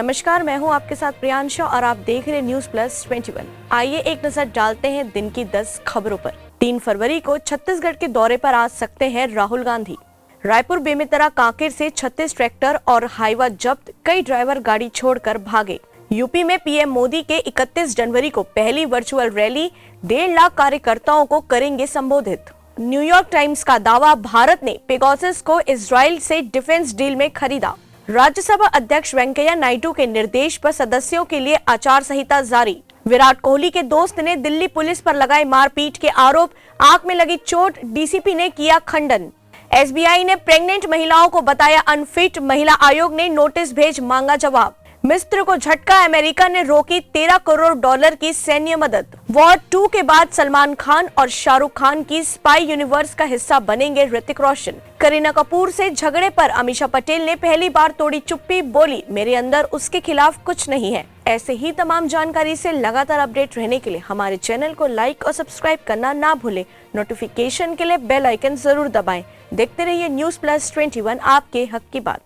नमस्कार, मैं हूं आपके साथ प्रियांशा और आप देख रहे न्यूज प्लस 21। आइए एक नजर डालते हैं दिन की 10 खबरों पर। 3 फरवरी को छत्तीसगढ़ के दौरे पर आ सकते हैं राहुल गांधी। रायपुर बेमेतरा कांकेर से 36 ट्रैक्टर और हाईवा जब्त, कई ड्राइवर गाड़ी छोड़कर भागे। यूपी में पीएम मोदी के 31 जनवरी को पहली वर्चुअल रैली, 1.5 लाख कार्यकर्ताओं को करेंगे संबोधित। न्यूयॉर्क टाइम्स का दावा, भारत ने पेगासस को इजराइल से डिफेंस डील में खरीदा। राज्यसभा अध्यक्ष वेंकैया नायडू के निर्देश पर सदस्यों के लिए आचार संहिता जारी। विराट कोहली के दोस्त ने दिल्ली पुलिस पर लगाए मारपीट के आरोप, आंख में लगी चोट, डीसीपी ने किया खंडन। एसबीआई ने प्रेग्नेंट महिलाओं को बताया अनफिट, महिला आयोग ने नोटिस भेज मांगा जवाब। मिस्र को झटका, अमेरिका ने रोकी 13 करोड़ डॉलर की सैन्य मदद। वॉर 2 के बाद सलमान खान और शाहरुख खान की स्पाई यूनिवर्स का हिस्सा बनेंगे ऋतिक रोशन। करीना कपूर से झगड़े पर अमीषा पटेल ने पहली बार तोड़ी चुप्पी, बोली मेरे अंदर उसके खिलाफ कुछ नहीं है। ऐसे ही तमाम जानकारी से लगातार अपडेट रहने के लिए हमारे चैनल को लाइक और सब्सक्राइब करना ना भूलें। नोटिफिकेशन के लिए बेल आइकन जरूर दबाएं। देखते रहिए न्यूज प्लस 21, आपके हक की बात।